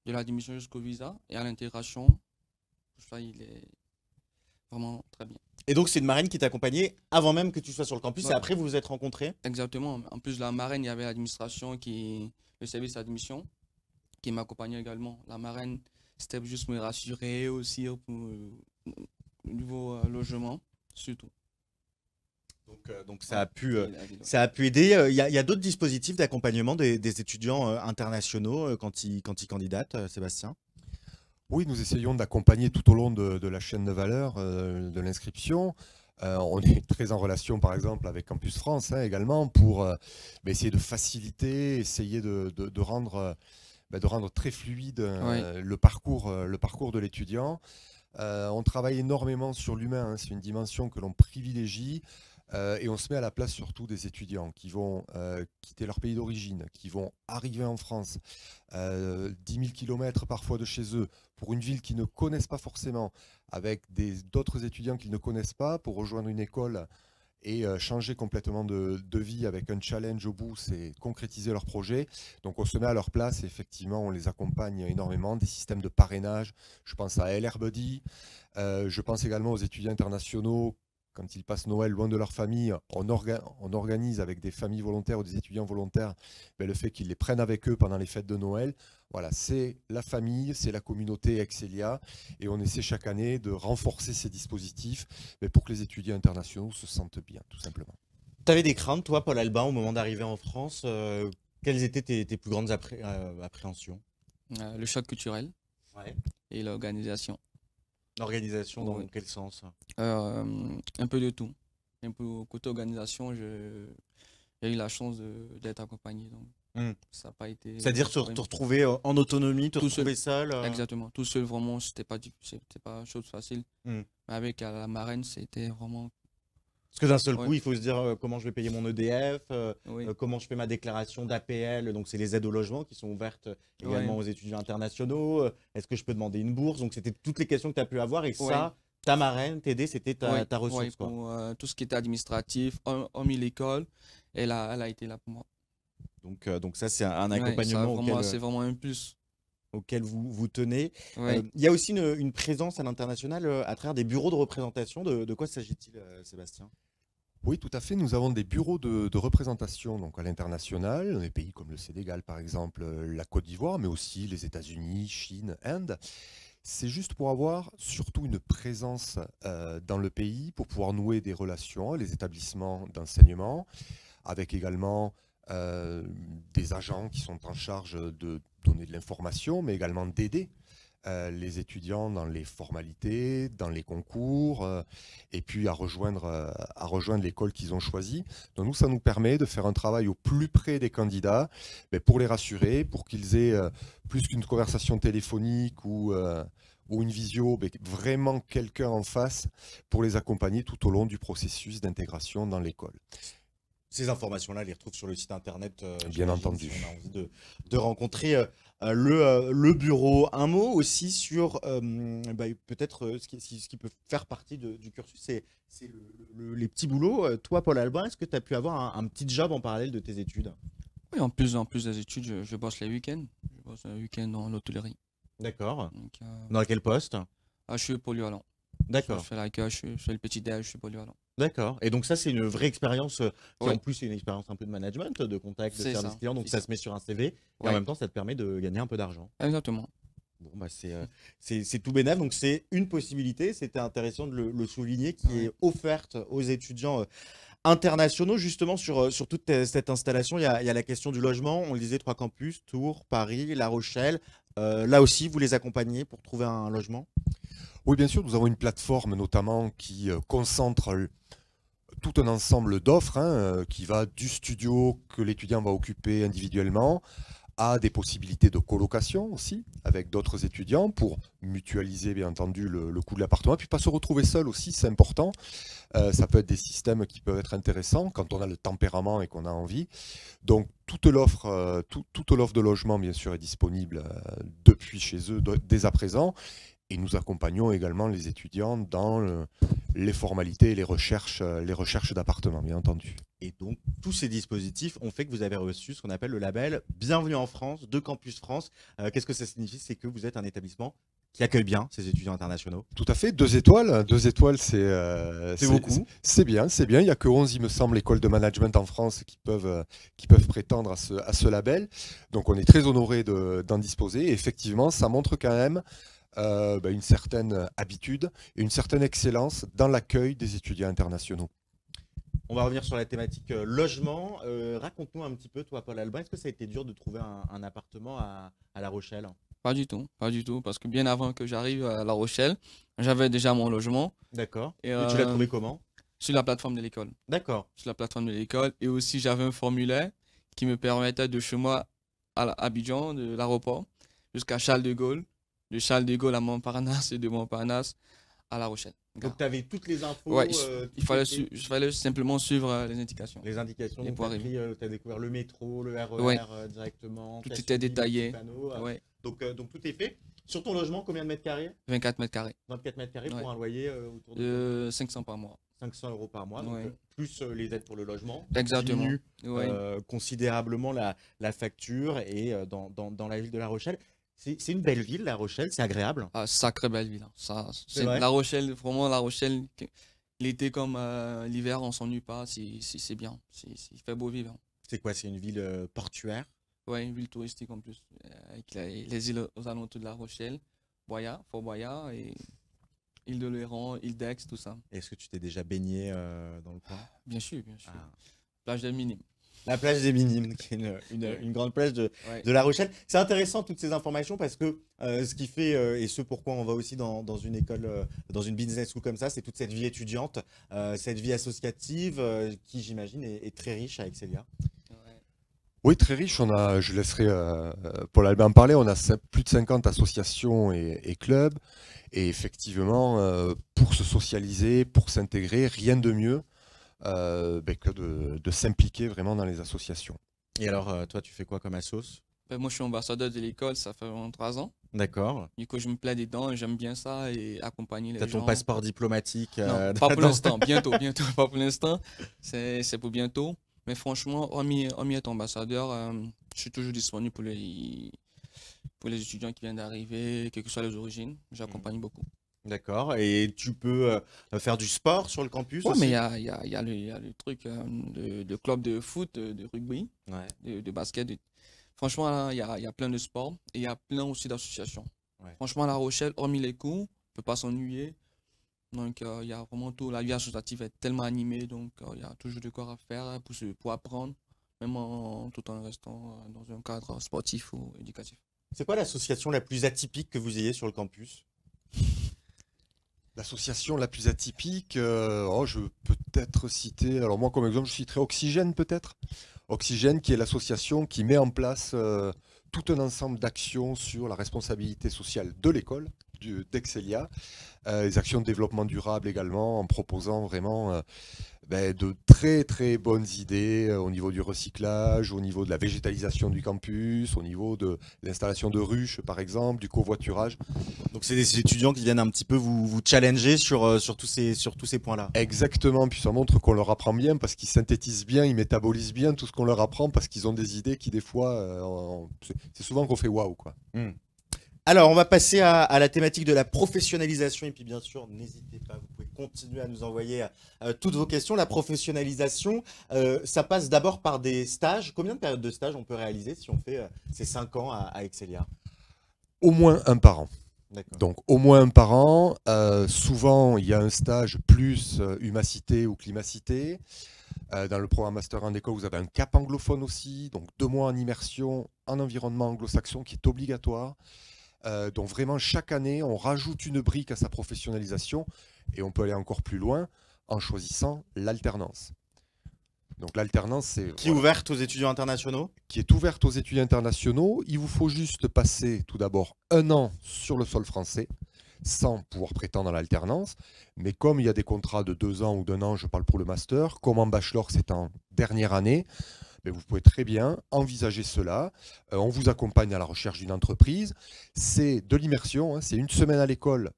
de la démission jusqu'au visa et à l'intégration, ça, il est vraiment très bien. Et donc, c'est une marraine qui t'a accompagné avant même que tu sois sur le campus, Ouais. et après, vous vous êtes rencontrés? Exactement. En plus de la marraine, il y avait l'administration, le service d'admission, qui m'accompagnait également. La marraine, c'était juste me rassurer aussi pour le nouveau logement, surtout. Donc ça a pu aider. Il y a d'autres dispositifs d'accompagnement des étudiants internationaux quand ils candidatent, Sébastien? Oui, nous essayons d'accompagner tout au long de la chaîne de valeur de l'inscription. On est très en relation, par exemple, avec Campus France également pour essayer de faciliter, essayer de rendre très fluide le parcours de l'étudiant. On travaille énormément sur l'humain, c'est une dimension que l'on privilégie. Et on se met à la place surtout des étudiants qui vont quitter leur pays d'origine, qui vont arriver en France, 10 000 km parfois de chez eux, pour une ville qu'ils ne connaissent pas forcément, avec d'autres étudiants qu'ils ne connaissent pas, pour rejoindre une école et changer complètement de vie avec un challenge au bout, c'est concrétiser leur projet. Donc on se met à leur place et effectivement on les accompagne énormément, des systèmes de parrainage, je pense à LR Buddy, je pense également aux étudiants internationaux. Quand ils passent Noël loin de leur famille, on organise avec des familles volontaires ou des étudiants volontaires le fait qu'ils les prennent avec eux pendant les fêtes de Noël. Voilà, c'est la famille, c'est la communauté Excelia et on essaie chaque année de renforcer ces dispositifs pour que les étudiants internationaux se sentent bien, tout simplement. Tu avais des craintes, toi, Paul Albin, au moment d'arriver en France. Quelles étaient tes plus grandes appréhensions? Le choc culturel Ouais. et l'organisation. L'organisation, dans Oui. quel sens? Un peu de tout. Un peu côté organisation, j'ai eu la chance d'être accompagné. Donc, ça n'a pas été. C'est-à-dire te retrouver en autonomie, te Tout retrouver seul. Exactement. Tout seul, vraiment, c'était pas chose facile. Mais avec la marraine, c'était vraiment. Parce que d'un seul coup, il faut se dire comment je vais payer mon EDF, Oui. comment je fais ma déclaration d'APL, donc c'est les aides au logement qui sont ouvertes également aux étudiants internationaux. Est-ce que je peux demander une bourse? Donc c'était toutes les questions que tu as pu avoir et ça, ta marraine, t'aider, c'était ta ressource. Quoi. Pour tout ce qui était administratif, hormis l'école, elle a été là pour moi. Donc ça, c'est un accompagnement c'est vraiment un plus. Auquel vous tenez. Oui. Il y a aussi une présence à l'international à travers des bureaux de représentation. De quoi s'agit-il, Sébastien? Oui, tout à fait. Nous avons des bureaux de représentation donc à l'international, dans des pays comme le Sénégal, par exemple, la Côte d'Ivoire, mais aussi les États-Unis, Chine, Inde. C'est juste pour avoir surtout une présence dans le pays, pour pouvoir nouer des relations avec les établissements d'enseignement, avec également des agents qui sont en charge de donner de l'information, mais également d'aider les étudiants dans les formalités, dans les concours, et puis à rejoindre l'école qu'ils ont choisie. Donc nous, ça nous permet de faire un travail au plus près des candidats, pour les rassurer, pour qu'ils aient plus qu'une conversation téléphonique ou une visio, vraiment quelqu'un en face pour les accompagner tout au long du processus d'intégration dans l'école. Ces informations-là, on les retrouve sur le site internet. Bien entendu. Si on a envie de rencontrer le bureau. Un mot aussi sur peut-être ce qui peut faire partie du cursus, c'est les petits boulots. Toi, Paul Albin, est-ce que tu as pu avoir un petit job en parallèle de tes études? Oui, en plus des études, je bosse les week-ends. Je bosse un week-end dans l'hôtellerie. D'accord. Dans quel poste? Je suis polyvalent. D'accord. Je fais l'accueil, je fais le petit déj, je suis polyvalent. D'accord. Et donc ça, c'est une vraie expérience qui en plus est une expérience un peu de management, de contact, de service client. Donc ça se met sur un CV et en même temps, ça te permet de gagner un peu d'argent. Exactement. Bon, c'est tout bénef. Donc c'est une possibilité. C'était intéressant de le souligner qui est offerte aux étudiants internationaux. Justement, sur toute cette installation, il y a la question du logement. On le disait, 3 campus, Tours, Paris, La Rochelle. Là aussi, vous les accompagnez pour trouver un logement? Oui, bien sûr, nous avons une plateforme notamment qui concentre tout un ensemble d'offres qui va du studio que l'étudiant va occuper individuellement à des possibilités de colocation aussi avec d'autres étudiants pour mutualiser bien entendu le coût de l'appartement, puis pas se retrouver seul aussi, c'est important. Ça peut être des systèmes qui peuvent être intéressants quand on a le tempérament et qu'on a envie. Donc toute l'offre de logement bien sûr est disponible depuis chez eux dès à présent. Et nous accompagnons également les étudiants dans les formalités et les recherches d'appartements, bien entendu. Et donc, tous ces dispositifs ont fait que vous avez reçu ce qu'on appelle le label Bienvenue en France de Campus France. Qu'est-ce que ça signifie? C'est que vous êtes un établissement qui accueille bien ces étudiants internationaux. Tout à fait, 2 étoiles. 2 étoiles, c'est beaucoup. C'est bien, c'est bien. Il n'y a que 11, il me semble, écoles de management en France qui peuvent prétendre à ce label. Donc on est très honorés d'en disposer. Et effectivement, ça montre quand même une certaine habitude et une certaine excellence dans l'accueil des étudiants internationaux. On va revenir sur la thématique logement. Raconte-nous un petit peu, toi, Paul Albin, est-ce que ça a été dur de trouver un appartement à La Rochelle? Pas du tout, parce que bien avant que j'arrive à La Rochelle, j'avais déjà mon logement. D'accord. Et tu l'as trouvé comment? Sur la plateforme de l'école. D'accord. Sur la plateforme de l'école. Et aussi, j'avais un formulaire qui me permettait de chez moi à Abidjan, de l'aéroport, jusqu'à Charles de Gaulle. De Charles de Gaulle à Montparnasse et de Montparnasse à La Rochelle. Donc, tu avais toutes les infos. Ouais, tout il fallait, était- il fallait simplement suivre les indications. les indications. Et Donc, pour tu as découvert le métro, le RER Ouais. directement. Tout t'as était suivi les détaillé. petits panneaux, Ouais, donc, tout est fait. Sur ton logement, combien de mètres carrés? 24 mètres carrés, 24 mètres carrés pour Ouais. un loyer autour de 500 par mois. 500 € par mois, donc, Ouais. plus les aides pour le logement. Exactement. Diminue Ouais. considérablement la facture et dans la ville de La Rochelle. C'est une belle ville, La Rochelle, c'est agréable. Ah, sacrée belle ville, hein. C'est vrai La Rochelle, vraiment La Rochelle, l'été comme l'hiver, on s'ennuie pas, c'est bien, il fait beau vivre. C'est quoi? C'est une ville portuaire? Ouais, une ville touristique en plus, avec les îles aux alentours de La Rochelle, Boyat, Fort Boyat, et île de Léron, île d'Aix, tout ça. Est-ce que tu t'es déjà baigné dans le coin? Bien sûr, bien sûr. Ah. Plage des Minimes. La plage des Minimes, qui est une grande plage de Ouais. La Rochelle. C'est intéressant toutes ces informations parce que ce qui fait et ce pourquoi on va aussi dans une école, dans une business school comme ça, c'est toute cette vie étudiante, cette vie associative qui, j'imagine, est très riche à Excelia. Ouais. Oui, très riche. Je laisserai Paul Albin en parler. On a plus de 50 associations et clubs. Et effectivement, pour se socialiser, pour s'intégrer, rien de mieux que de s'impliquer vraiment dans les associations. Et alors, toi, tu fais quoi comme assos? Ben, moi, je suis ambassadeur de l'école, ça fait 3 ans. D'accord. Du coup, je me plais dedans et j'aime bien ça et accompagner les Tu as gens. ton passeport diplomatique Non, pas pour dans- l'instant, bientôt, pas pour l'instant, c'est pour bientôt. Mais franchement, hormis être ambassadeur, je suis toujours disponible pour les étudiants qui viennent d'arriver, quelles que soient les origines, j'accompagne beaucoup. D'accord. Et tu peux faire du sport sur le campus Ouais, aussi? mais il y a le truc de club de foot, de rugby, Ouais. de basket. Franchement, là, il y a plein de sports et il y a plein aussi d'associations. Ouais. Franchement, à La Rochelle, hormis les cours, on ne peut pas s'ennuyer. Donc, il y a vraiment tout. La vie associative est tellement animée, donc il y a toujours de quoi à faire pour apprendre, même tout en restant dans un cadre sportif ou éducatif. C'est quoi l'association la plus atypique que vous ayez sur le campus? L'association la plus atypique, je peux peut-être citer, alors moi comme exemple, je citerai Oxygène peut-être. Oxygène qui est l'association qui met en place tout un ensemble d'actions sur la responsabilité sociale de l'école, d'Excelia, les actions de développement durable également, en proposant vraiment de très très bonnes idées au niveau du recyclage, au niveau de la végétalisation du campus, au niveau de l'installation de ruches par exemple, du covoiturage. Donc c'est des étudiants qui viennent un petit peu vous challenger sur tous ces points-là. Exactement, puis ça montre qu'on leur apprend bien parce qu'ils synthétisent bien, ils métabolisent bien tout ce qu'on leur apprend parce qu'ils ont des idées qui des fois, c'est souvent qu'on fait waouh quoi. Alors, on va passer à la thématique de la professionnalisation. Et puis, bien sûr, n'hésitez pas, vous pouvez continuer à nous envoyer toutes vos questions. La professionnalisation, ça passe d'abord par des stages. Combien de périodes de stage on peut réaliser si on fait ces 5 ans à Excelia? Au moins un par an. D'accord. Donc au moins un par an. Souvent, il y a un stage plus humacité ou climacité. Dans le programme Master en école, vous avez un cap anglophone aussi. Donc 2 mois en immersion en environnement anglo-saxon qui est obligatoire. Donc vraiment, chaque année, on rajoute une brique à sa professionnalisation et on peut aller encore plus loin en choisissant l'alternance. Donc l'alternance, c'est Qui est ouverte aux étudiants internationaux? qui est ouverte aux étudiants internationaux. Il vous faut juste passer tout d'abord 1 an sur le sol français sans pouvoir prétendre à l'alternance. Mais comme il y a des contrats de 2 ans ou d'1 an, je parle pour le master, comme en bachelor c'est en dernière année, mais vous pouvez très bien envisager cela. On vous accompagne à la recherche d'une entreprise. C'est de l'immersion, hein, c'est 1 semaine à l'école,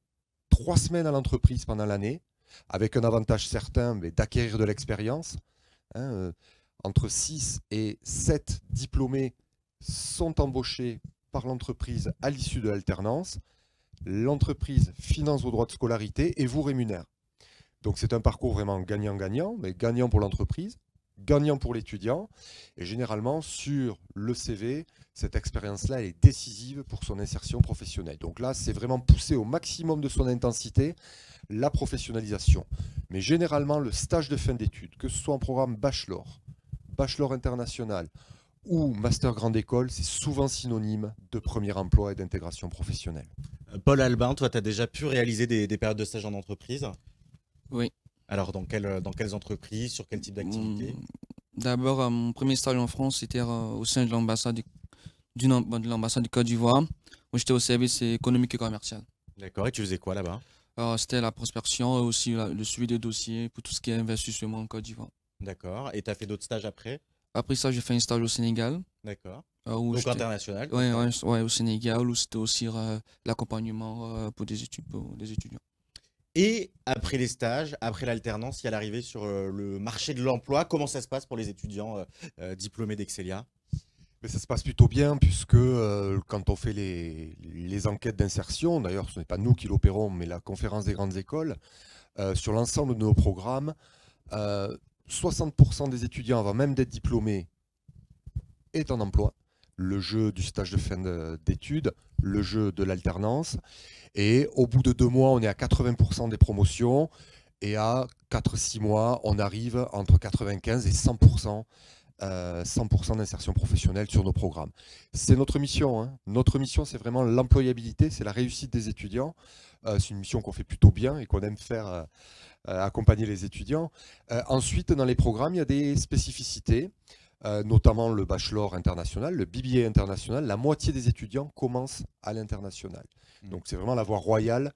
3 semaines à l'entreprise pendant l'année, avec un avantage certain d'acquérir de l'expérience. Entre 6 et 7 diplômés sont embauchés par l'entreprise à l'issue de l'alternance. L'entreprise finance vos droits de scolarité et vous rémunère. Donc c'est un parcours vraiment gagnant-gagnant, mais gagnant pour l'entreprise, gagnant pour l'étudiant. Et généralement, sur le CV, cette expérience-là est décisive pour son insertion professionnelle. Donc là, c'est vraiment pousser au maximum de son intensité la professionnalisation. Mais généralement, le stage de fin d'études, que ce soit en programme bachelor, bachelor international ou master grande école, c'est souvent synonyme de premier emploi et d'intégration professionnelle. Paul Albin, toi, tu as déjà pu réaliser des périodes de stage en entreprise? Oui. Alors, dans quelles entreprises, sur quel type d'activité? D'abord, mon premier stage en France, c'était au sein de l'ambassade de Côte d'Ivoire, où j'étais au service économique et commercial. D'accord, et tu faisais quoi là-bas? C'était la prospection et aussi le suivi des dossiers pour tout ce qui est investissement en Côte d'Ivoire. D'accord. Et tu as fait d'autres stages après? Après ça, j'ai fait un stage au Sénégal. D'accord. Où Donc j'étais- international. ouais, ouais, ouais, au Sénégal, où c'était aussi l'accompagnement pour des étudiants. Et après les stages, après l'alternance, il y a l'arrivée sur le marché de l'emploi. Comment ça se passe pour les étudiants diplômés d'Excelia? Mais ça se passe plutôt bien puisque quand on fait les enquêtes d'insertion, d'ailleurs ce n'est pas nous qui l'opérons, mais la conférence des grandes écoles, sur l'ensemble de nos programmes, 60% des étudiants avant même d'être diplômés est en emploi. Le jeu du stage de fin d'études, le jeu de l'alternance. Et au bout de 2 mois, on est à 80% des promotions. Et à 4-6 mois, on arrive entre 95 et 100%, 100% d'insertion professionnelle sur nos programmes. C'est notre mission. Hein. Notre mission, c'est vraiment l'employabilité, c'est la réussite des étudiants. C'est une mission qu'on fait plutôt bien et qu'on aime faire accompagner les étudiants. Ensuite, dans les programmes, il y a des spécificités. Notamment le bachelor international, le BBA international, la moitié des étudiants commencent à l'international. Donc c'est vraiment la voie royale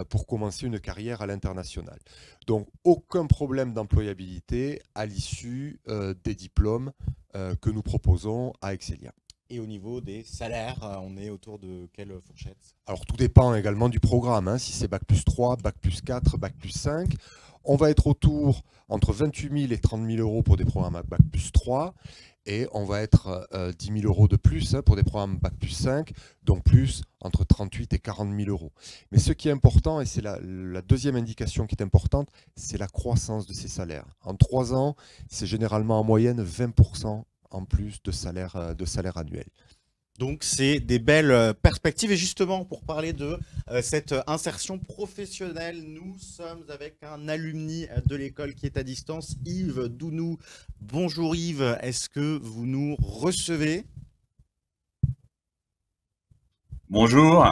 pour commencer une carrière à l'international. Donc aucun problème d'employabilité à l'issue des diplômes que nous proposons à Excelia. Et au niveau des salaires, on est autour de quelle fourchette? Alors tout dépend également du programme, hein. Si c'est Bac plus 3, Bac plus 4, Bac plus 5, on va être autour entre 28 000 et 30 000 euros pour des programmes à Bac plus 3 et on va être 10 000 euros de plus pour des programmes Bac plus 5, donc plus entre 38 et 40 000 euros. Mais ce qui est important, et c'est la deuxième indication qui est importante, c'est la croissance de ces salaires. En 3 ans, c'est généralement en moyenne 20% en plus de salaire annuel. Donc, c'est des belles perspectives. Et justement, pour parler de cette insertion professionnelle, nous sommes avec un alumni de l'école qui est à distance, Yves Dounou. Bonjour Yves, est-ce que vous nous recevez? Bonjour.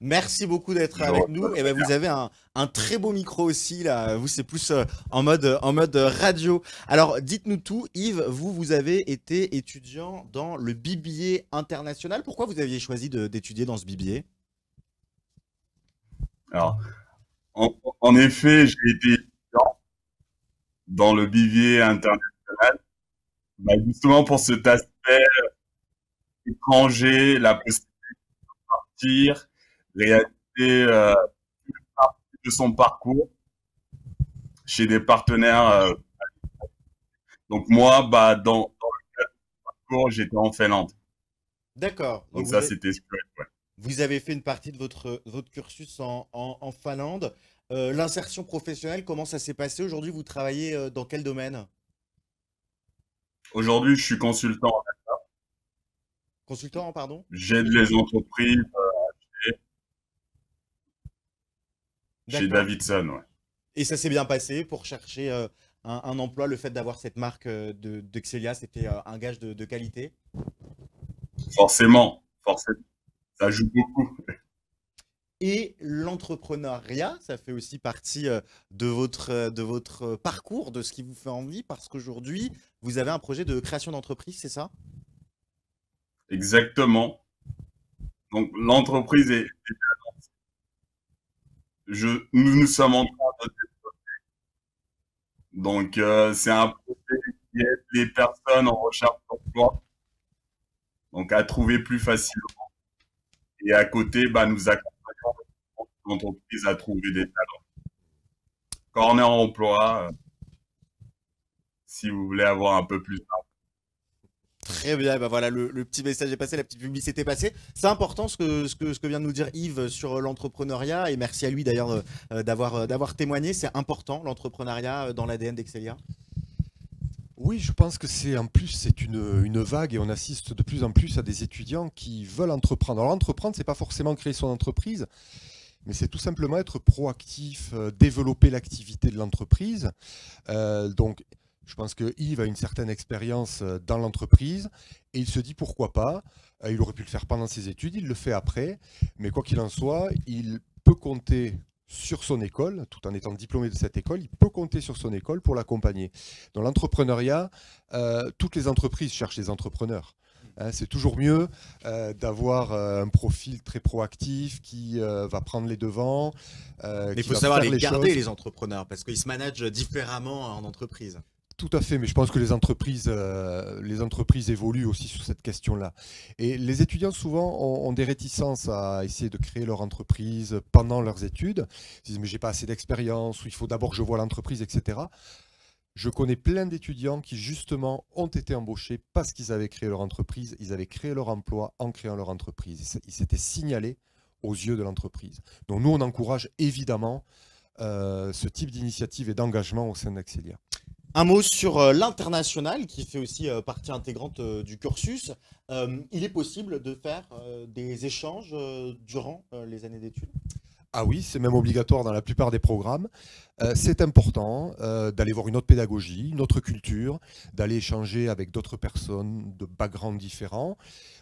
Merci beaucoup d'être avec nous. Et ben, vous avez un très beau micro aussi là. Vous, c'est plus en mode radio. Alors, dites-nous tout, Yves. Vous avez été étudiant dans le BBA international. Pourquoi vous aviez choisi d'étudier dans ce BBA? Alors, en effet, j'ai été étudiant dans le BBA international, justement pour cet aspect étranger, la possibilité de partir, réaliser une partie de son parcours chez des partenaires. Donc moi, dans le cadre du parcours, j'étais en Finlande. D'accord. Donc ça, c'était chouette, ouais. Vous avez fait une partie de votre cursus en Finlande. L'insertion professionnelle, comment ça s'est passé? Aujourd'hui, vous travaillez dans quel domaine? Aujourd'hui, je suis consultant en data. Consultant, pardon? J'aide les entreprises chez D'accord. Davidson, ouais. Et ça s'est bien passé pour chercher un emploi. Le fait d'avoir cette marque d'Excelia, c'était un gage de qualité? Forcément, ça joue beaucoup. Et l'entrepreneuriat, ça fait aussi partie de votre parcours, de ce qui vous fait envie, parce qu'aujourd'hui, vous avez un projet de création d'entreprise, c'est ça? Exactement. Donc l'entreprise est nous sommes en train de développer. Donc c'est un projet qui aide les personnes en recherche d'emploi, donc à trouver plus facilement. Et à côté, nous accompagnons l'entreprise à trouver des talents. Quand on est en emploi, si vous voulez avoir un peu plus d'argent. Très bien, ben voilà, le petit message est passé, la petite publicité est passée. C'est important ce que vient de nous dire Yves sur l'entrepreneuriat, et merci à lui d'ailleurs d'avoir témoigné. C'est important l'entrepreneuriat dans l'ADN d'Excelia. Oui, je pense que c'est une vague et on assiste de plus en plus à des étudiants qui veulent entreprendre. Alors entreprendre, c'est pas forcément créer son entreprise, mais c'est tout simplement être proactif, développer l'activité de l'entreprise. Donc, je pense que Yves a une certaine expérience dans l'entreprise et il se dit pourquoi pas. Il aurait pu le faire pendant ses études, il le fait après, mais quoi qu'il en soit, il peut compter sur son école, tout en étant diplômé de cette école, il peut compter sur son école pour l'accompagner. Dans l'entrepreneuriat, toutes les entreprises cherchent des entrepreneurs. Hein, c'est toujours mieux d'avoir un profil très proactif qui va prendre les devants. Mais il Qui faut va savoir faire les garder, choses. les entrepreneurs, parce qu'ils se managent différemment en entreprise. Tout à fait, mais je pense que les entreprises évoluent aussi sur cette question-là. Et les étudiants, souvent, ont des réticences à essayer de créer leur entreprise pendant leurs études. Ils disent, mais j'ai pas assez d'expérience, ou il faut d'abord que je vois l'entreprise, etc. Je connais plein d'étudiants qui, justement, ont été embauchés parce qu'ils avaient créé leur entreprise, ils avaient créé leur emploi en créant leur entreprise. Ils s'étaient signalés aux yeux de l'entreprise. Donc nous, on encourage évidemment ce type d'initiative et d'engagement au sein d'Axelia. Un mot sur l'international qui fait aussi partie intégrante du cursus. Il est possible de faire des échanges durant les années d'études? Ah oui, c'est même obligatoire dans la plupart des programmes. C'est important d'aller voir une autre pédagogie, une autre culture, d'aller échanger avec d'autres personnes de backgrounds différents.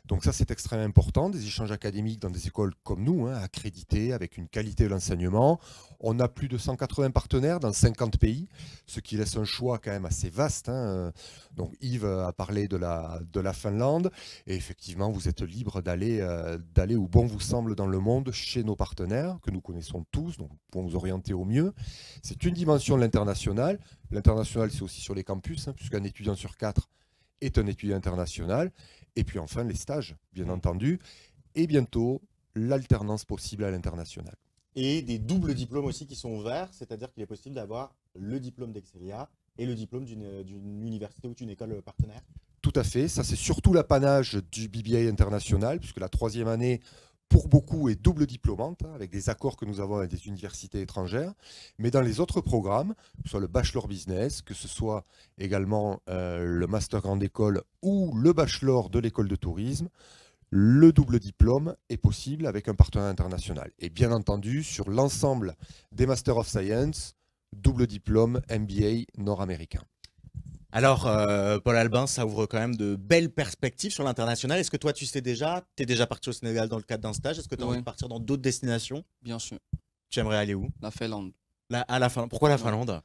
Donc ça, c'est extrêmement important, des échanges académiques dans des écoles comme nous, hein, accréditées, avec une qualité de l'enseignement. On a plus de 180 partenaires dans 50 pays, ce qui laisse un choix quand même assez vaste. Hein. Donc Yves a parlé de la Finlande, et effectivement, vous êtes libre d'aller où bon vous semble dans le monde, chez nos partenaires, que nous connaissons tous, donc pour vous orienter au mieux. C'est une dimension de l'international. L'international, c'est aussi sur les campus, hein, puisqu'un étudiant sur 4 est un étudiant international. Et puis enfin, les stages, bien entendu. Et bientôt, l'alternance possible à l'international. Et des doubles diplômes aussi qui sont ouverts, c'est-à-dire qu'il est possible d'avoir le diplôme d'Excelia et le diplôme d'une université ou d'une école partenaire. Tout à fait. Ça, c'est surtout l'apanage du BBA international, puisque la 3e année, pour beaucoup, est double diplômante, hein, avec des accords que nous avons avec des universités étrangères. Mais dans les autres programmes, que ce soit le Bachelor Business, que ce soit également le Master Grande École ou le Bachelor de l'École de Tourisme, le double diplôme est possible avec un partenaire international. Et bien entendu, sur l'ensemble des Master of Science, double diplôme MBA nord-américain. Alors, Paul Albin, ça ouvre quand même de belles perspectives sur l'international. Est-ce que toi, tu es déjà parti au Sénégal dans le cadre d'un stage? Est-ce que tu as envie de partir dans d'autres destinations? Bien sûr. Tu aimerais aller où? La Finlande. À la Finlande. Pourquoi la Finlande?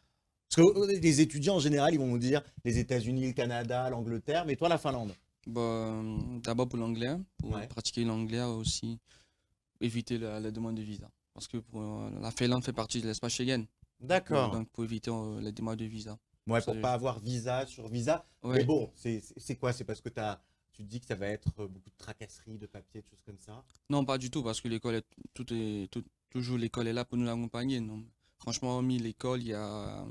Parce que les étudiants, en général, ils vont nous dire les États-Unis, le Canada, l'Angleterre, mais toi, la Finlande? Bah, d'abord pour l'anglais, pour Ouais. pratiquer l'anglais aussi, éviter la demande de visa. Parce que la Finlande fait partie de l'espace Schengen. D'accord. Donc pour éviter la demande de visa. Ouais, Ça, pour pas avoir visa sur visa. Ouais. Mais bon, c'est quoi? C'est parce que tu te dis que ça va être beaucoup de tracasseries, de papiers, de choses comme ça? Non, pas du tout, parce que l'école toujours l'école est là pour nous accompagner. Non. Franchement, hormis l'école, il y a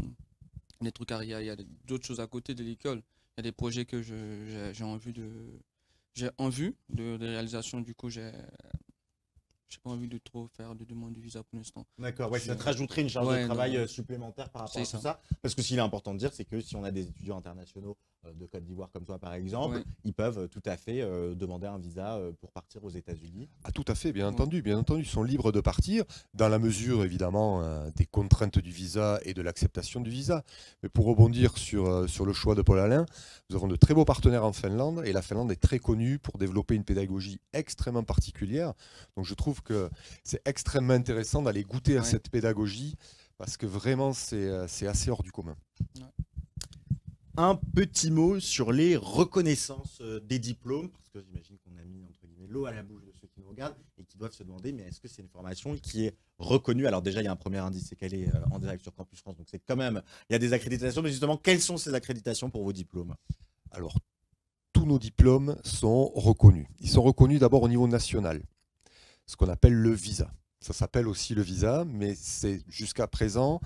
des trucs il y a d'autres choses à côté de l'école. Il y a des projets que j'ai en vue de réalisation. Du coup, j'ai pas envie de trop faire de demande de visa pour l'instant. D'accord, ouais, ça te rajouterait une charge de travail non. supplémentaire par rapport C'est à tout ça. ça. Parce que ce qu'il est important de dire, c'est que si on a des étudiants internationaux de Côte d'Ivoire comme toi par exemple, Ouais. ils peuvent tout à fait demander un visa pour partir aux États-Unis. Ah, tout à fait, bien Ouais. entendu, ils sont libres de partir, dans la mesure évidemment des contraintes du visa et de l'acceptation du visa. Mais pour rebondir sur le choix de Paul Alain, nous avons de très beaux partenaires en Finlande, et la Finlande est très connue pour développer une pédagogie extrêmement particulière. Donc je trouve que c'est extrêmement intéressant d'aller goûter à Ouais. cette pédagogie, parce que vraiment c'est assez hors du commun. Un petit mot sur les reconnaissances des diplômes, parce que j'imagine qu'on a mis entre guillemets l'eau à la bouche de ceux qui nous regardent et qui doivent se demander, mais est-ce que c'est une formation qui est reconnue? Alors déjà, il y a un premier indice, c'est qu'elle est en direct sur Campus France, donc c'est quand même, il y a des accréditations, mais justement, quelles sont ces accréditations pour vos diplômes? Alors, tous nos diplômes sont reconnus. Ils sont reconnus d'abord au niveau national, ce qu'on appelle le visa. Ça s'appelle aussi le visa, mais c'est jusqu'à présent,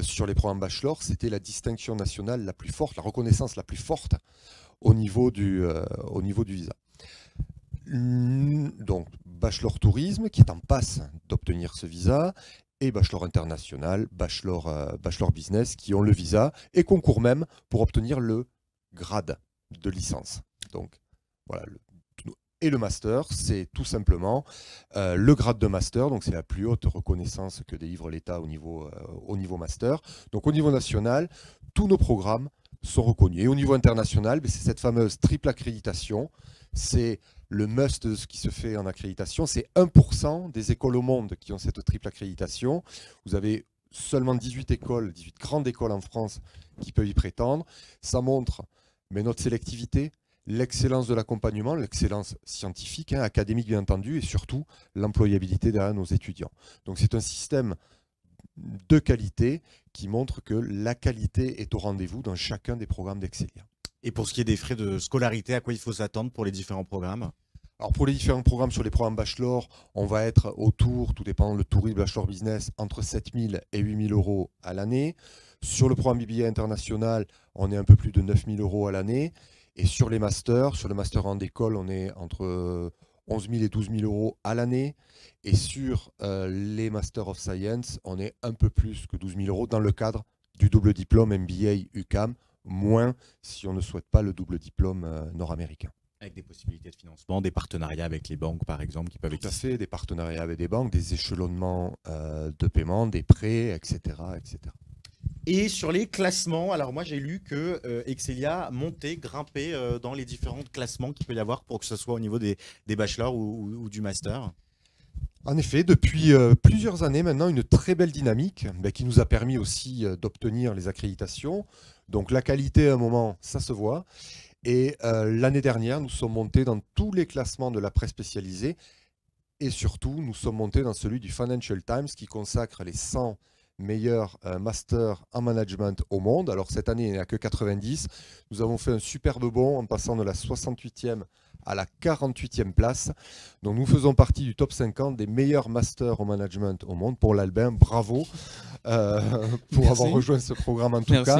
sur les programmes bachelor, c'était la distinction nationale la plus forte, la reconnaissance la plus forte au niveau du visa. Donc, bachelor tourisme, qui est en passe d'obtenir ce visa, et bachelor international, bachelor business, qui ont le visa, et concourent même pour obtenir le grade de licence. Donc, voilà. Et le master, c'est tout simplement le grade de master, donc c'est la plus haute reconnaissance que délivre l'État au niveau master. Donc au niveau national, tous nos programmes sont reconnus. Et au niveau international, c'est cette fameuse triple accréditation. C'est le must de ce qui se fait en accréditation. C'est 1% des écoles au monde qui ont cette triple accréditation. Vous avez seulement 18 grandes écoles en France qui peuvent y prétendre. Ça montre notre sélectivité, l'excellence de l'accompagnement, l'excellence scientifique, hein, académique bien entendu, et surtout l'employabilité derrière nos étudiants. Donc c'est un système de qualité qui montre que la qualité est au rendez-vous dans chacun des programmes d'Excelia. Et pour ce qui est des frais de scolarité, à quoi il faut s'attendre pour les différents programmes? Alors pour les différents programmes, sur les programmes bachelor, on va être autour, tout dépend le tourisme bachelor business, entre 7 000 et 8 000 euros à l'année. Sur le programme BBA international, on est un peu plus de 9 000 euros à l'année. Et sur les masters, sur le master en école, on est entre 11 000 et 12 000 euros à l'année. Et sur les Master of Science, on est un peu plus que 12 000 euros dans le cadre du double diplôme MBA UQAM, moins si on ne souhaite pas le double diplôme nord-américain. Avec des possibilités de financement, des partenariats avec les banques, par exemple, qui peuvent Tout à exister. fait, des partenariats avec des banques, des échelonnements de paiement, des prêts, etc., etc. Et sur les classements, alors moi j'ai lu que Excelia montait, grimpait dans les différents classements qu'il peut y avoir pour que ce soit au niveau des bachelors ou du master. En effet, depuis plusieurs années maintenant, une très belle dynamique qui nous a permis aussi d'obtenir les accréditations. Donc la qualité à un moment, ça se voit. Et l'année dernière, nous sommes montés dans tous les classements de la presse spécialisée. Et surtout, nous sommes montés dans celui du Financial Times qui consacre les 100 meilleurs masters en management au monde. Alors cette année, il n'y en a que 90. Nous avons fait un superbe bond en passant de la 68e à la 48e place. Donc nous faisons partie du top 50 des meilleurs masters au management au monde. Pour l'Albin, bravo pour avoir rejoint ce programme en tout cas.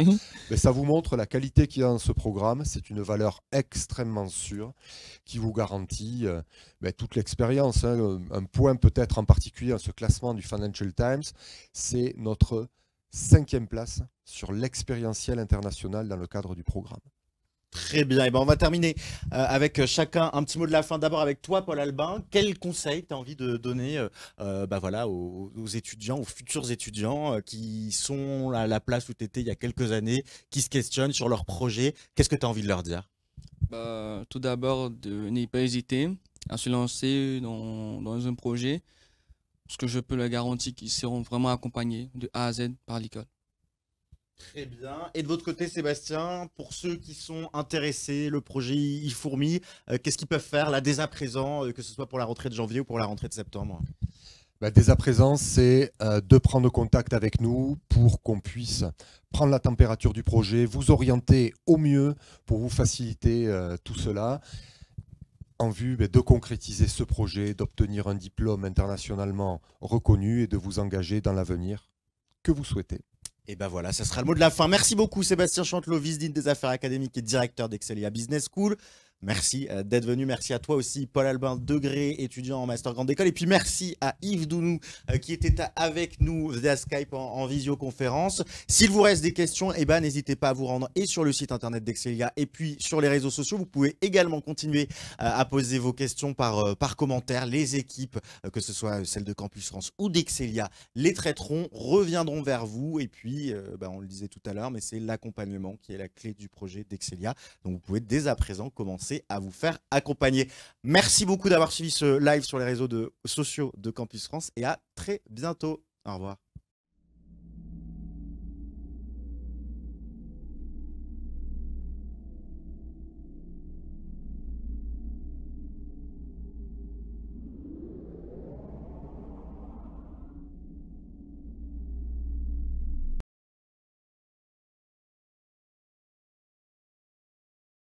Mais ça vous montre la qualité qu'il y a dans ce programme. C'est une valeur extrêmement sûre qui vous garantit toute l'expérience. Hein. Un point peut-être en particulier dans ce classement du Financial Times, c'est notre 5e place sur l'expérientiel international dans le cadre du programme. Très bien, et ben on va terminer avec chacun un petit mot de la fin. D'abord avec toi, Paul Albin, quel conseil tu as envie de donner voilà, aux étudiants, aux futurs étudiants qui sont à la place où tu étais il y a quelques années, qui se questionnent sur leur projet? Qu'est-ce que tu as envie de leur dire? Tout d'abord, de ne pas hésiter à se lancer dans un projet, parce que je peux leur garantir qu'ils seront vraiment accompagnés de A à Z par l'école. Très bien. Et de votre côté, Sébastien, pour ceux qui sont intéressés, le projet il fourmille, qu'est-ce qu'ils peuvent faire là dès à présent, que ce soit pour la rentrée de janvier ou pour la rentrée de septembre? Dès à présent, c'est de prendre contact avec nous pour qu'on puisse prendre la température du projet, vous orienter au mieux pour vous faciliter tout cela, en vue de concrétiser ce projet, d'obtenir un diplôme internationalement reconnu et de vous engager dans l'avenir que vous souhaitez. Et ben voilà, ça sera le mot de la fin. Merci beaucoup Sébastien Chantelot, vice-dean des affaires académiques et directeur d'Excelia Business School. Merci d'être venu. Merci à toi aussi, Paul Albin, degré étudiant en master grande école. Et puis merci à Yves Dounou qui était avec nous via Skype en visioconférence. S'il vous reste des questions, eh ben, n'hésitez pas à vous rendre et sur le site internet d'Excelia et puis sur les réseaux sociaux. Vous pouvez également continuer à poser vos questions par commentaire. Les équipes, que ce soit celle de Campus France ou d'Excelia, les traiteront, reviendront vers vous. Et puis, on le disait tout à l'heure, mais c'est l'accompagnement qui est la clé du projet d'Excelia. Donc vous pouvez dès à présent commencer à vous faire accompagner. Merci beaucoup d'avoir suivi ce live sur les réseaux sociaux de Campus France et à très bientôt. Au revoir.